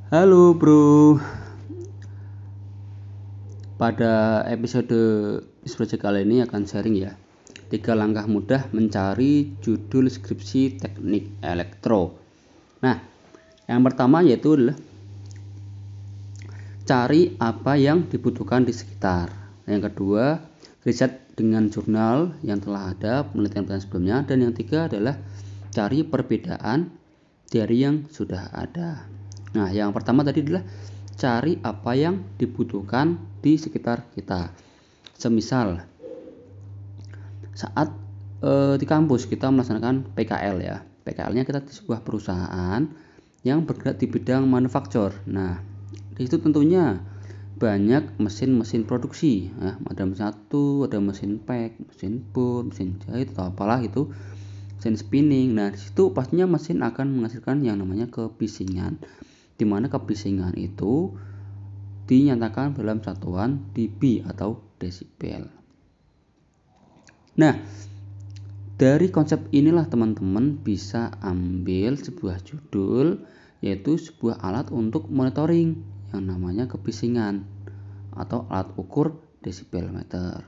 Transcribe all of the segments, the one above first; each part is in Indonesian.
Halo bro, pada episode project kali ini akan sharing ya 3 langkah mudah mencari judul skripsi teknik elektro. Nah, yang pertama yaitu adalah cari apa yang dibutuhkan di sekitar. Yang kedua, riset dengan jurnal yang telah ada penelitian sebelumnya. Dan yang ketiga adalah cari perbedaan dari yang sudah ada. Nah, yang pertama tadi adalah cari apa yang dibutuhkan di sekitar kita. Semisal saat di kampus kita melaksanakan PKL ya. PKL-nya kita di sebuah perusahaan yang bergerak di bidang manufaktur. Nah, di situ tentunya banyak mesin-mesin produksi. Nah, ada mesin satu, ada mesin pack, mesin boot, mesin jahit atau apalah itu, mesin spinning. Nah, di situ pastinya mesin akan menghasilkan yang namanya kebisingan, di mana kebisingan itu dinyatakan dalam satuan dB atau desibel. Nah, dari konsep inilah teman-teman bisa ambil sebuah judul, yaitu sebuah alat untuk monitoring yang namanya kebisingan atau alat ukur desibel meter.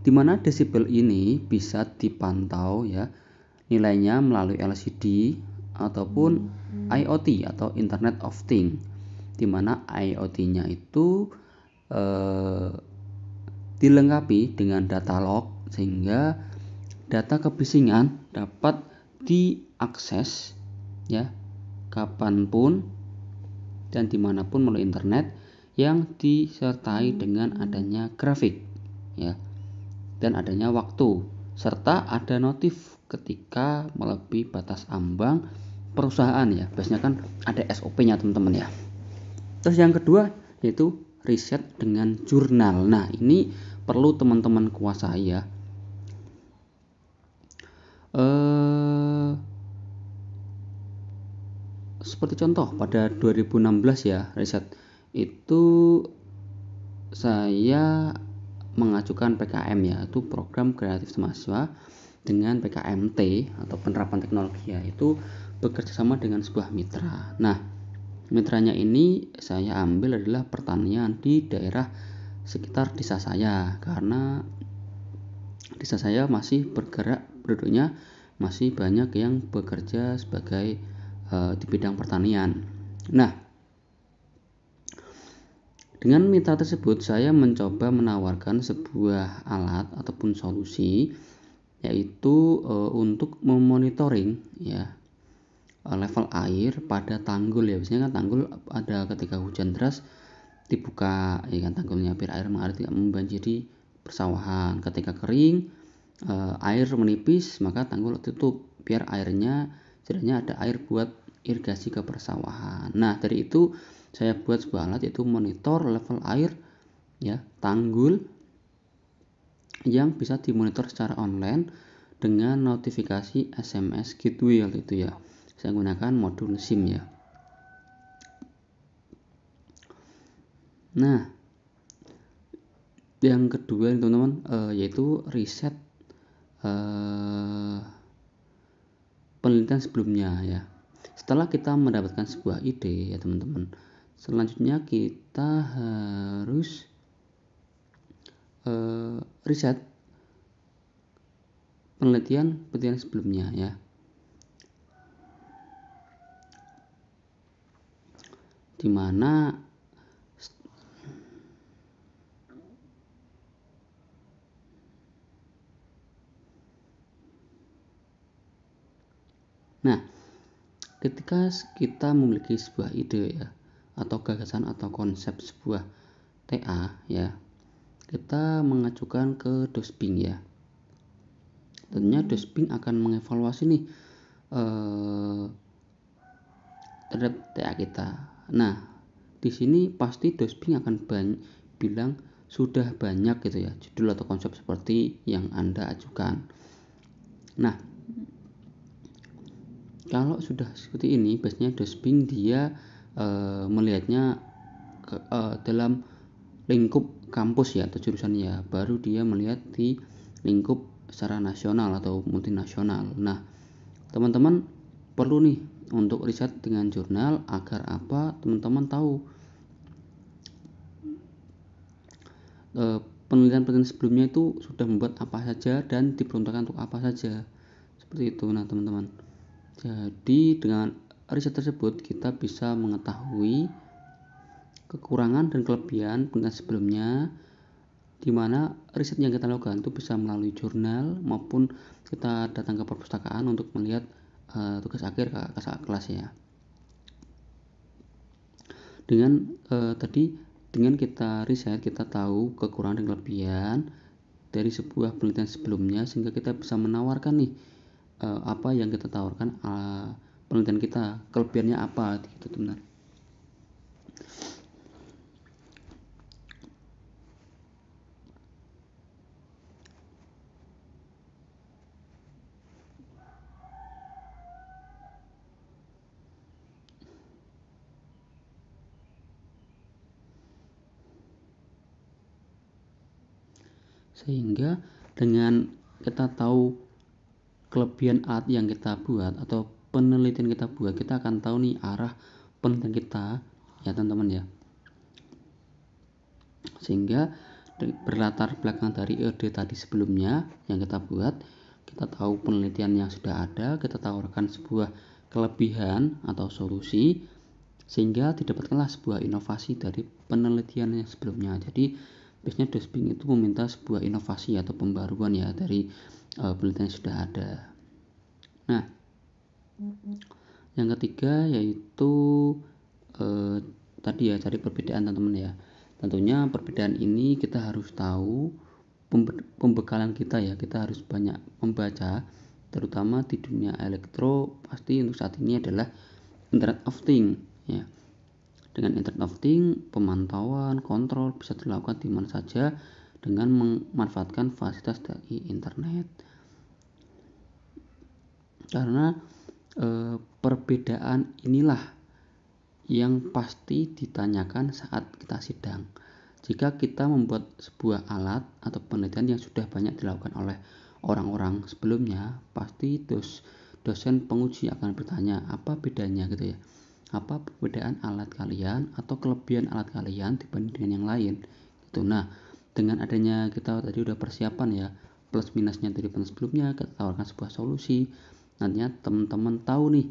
Di mana desibel ini bisa dipantau ya nilainya melalui LCD ataupun IoT atau Internet of Things, di mana IoT-nya itu dilengkapi dengan data log sehingga data kebisingan dapat diakses ya kapanpun dan dimanapun melalui internet yang disertai dengan adanya grafik ya dan adanya waktu serta ada notif ketika melebihi batas ambang perusahaan ya. Biasanya kan ada SOP-nya teman-teman ya. Terus yang kedua yaitu riset dengan jurnal. Nah, ini perlu teman-teman kuasai ya. Seperti contoh pada 2016 ya, riset itu saya mengajukan PKM ya, itu program kreatif mahasiswa dengan PKMT atau penerapan teknologi ya, itu bekerja sama dengan sebuah mitra. Nah, mitranya ini saya ambil adalah pertanian di daerah sekitar desa saya, karena desa saya masih bergerak penduduknya masih banyak yang bekerja sebagai di bidang pertanian. Nah, dengan mitra tersebut saya mencoba menawarkan sebuah alat ataupun solusi, yaitu untuk memonitoring ya level air pada tanggul ya. Biasanya kan tanggul ada ketika hujan deras dibuka ya kan tanggulnya biar air mengalir tidak membanjiri persawahan. Ketika kering air menipis maka tanggul tutup biar airnya setidaknya ada air buat irigasi ke persawahan. Nah, dari itu saya buat sebuah alat yaitu monitor level air ya tanggul yang bisa dimonitor secara online dengan notifikasi SMS gateway itu ya. Saya gunakan modul SIM ya. Nah, yang kedua teman-teman yaitu riset penelitian sebelumnya ya. Setelah kita mendapatkan sebuah ide ya teman-teman, selanjutnya kita harus riset penelitian sebelumnya ya. Dimana nah, ketika kita memiliki sebuah ide ya atau gagasan atau konsep sebuah TA ya, kita mengajukan ke Dosbing ya. Tentunya Dosbing akan mengevaluasi nih terhadap TA kita. Nah, di sini pasti Dosbing akan bilang sudah banyak gitu ya judul atau konsep seperti yang Anda ajukan. Nah, kalau sudah seperti ini biasanya Dosbing dia melihatnya dalam lingkup kampus ya atau jurusan ya, baru dia melihat di lingkup secara nasional atau multinasional. Nah, teman-teman perlu nih untuk riset dengan jurnal agar apa, teman-teman tahu penelitian-penelitian sebelumnya itu sudah membuat apa saja dan diperuntukkan untuk apa saja, seperti itu. Nah teman-teman, jadi dengan riset tersebut kita bisa mengetahui kekurangan dan kelebihan penelitian sebelumnya, di mana riset yang kita lakukan itu bisa melalui jurnal maupun kita datang ke perpustakaan untuk melihat tugas akhir kakak kelas ya. Dengan kita riset, kita tahu kekurangan dan kelebihan dari sebuah penelitian sebelumnya, sehingga kita bisa menawarkan nih apa yang kita tawarkan penelitian kita, kelebihannya apa gitu teman. Sehingga dengan kita tahu kelebihan alat yang kita buat atau penelitian kita buat, kita akan tahu nih arah penelitian kita ya teman-teman ya. Sehingga berlatar belakang dari ide tadi sebelumnya yang kita buat, kita tahu penelitian yang sudah ada, kita tawarkan sebuah kelebihan atau solusi, sehingga didapatkanlah sebuah inovasi dari penelitian yang sebelumnya. Jadi biasanya Dosbing itu meminta sebuah inovasi atau pembaruan ya dari penelitian yang sudah ada. Nah, yang ketiga yaitu tadi ya, cari perbedaan teman-teman ya. Tentunya perbedaan ini kita harus tahu pembekalan kita ya, kita harus banyak membaca, terutama di dunia elektro. Pasti untuk saat ini adalah Internet of Things ya. Dengan Internet of Things, pemantauan, kontrol bisa dilakukan di mana saja dengan memanfaatkan fasilitas dari internet. Karena perbedaan inilah yang pasti ditanyakan saat kita sidang. Jika kita membuat sebuah alat atau penelitian yang sudah banyak dilakukan oleh orang-orang sebelumnya, pasti dosen penguji akan bertanya apa bedanya gitu ya. Apa perbedaan alat kalian atau kelebihan alat kalian dibanding dengan yang lain gitu. Nah, dengan adanya kita tadi udah persiapan ya, plus minusnya dari penelitian sebelumnya, kita tawarkan sebuah solusi. Nantinya teman-teman tahu nih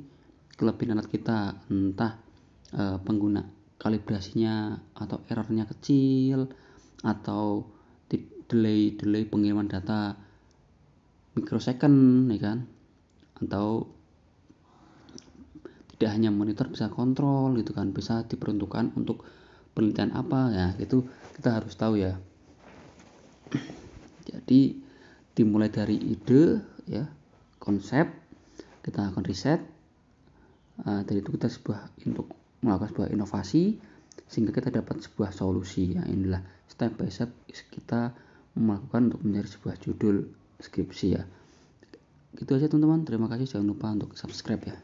kelebihan alat kita, entah pengguna kalibrasinya atau errornya kecil, atau delay pengiriman data mikrosecond ya kan, atau tidak hanya monitor, bisa kontrol gitu kan, bisa diperuntukkan untuk penelitian apa ya, itu kita harus tahu ya. Jadi dimulai dari ide ya, konsep, kita akan riset, dari itu kita untuk melakukan sebuah inovasi sehingga kita dapat sebuah solusi ya. Inilah step by step kita melakukan untuk mencari sebuah judul skripsi ya. Gitu aja teman-teman, terima kasih, jangan lupa untuk subscribe ya.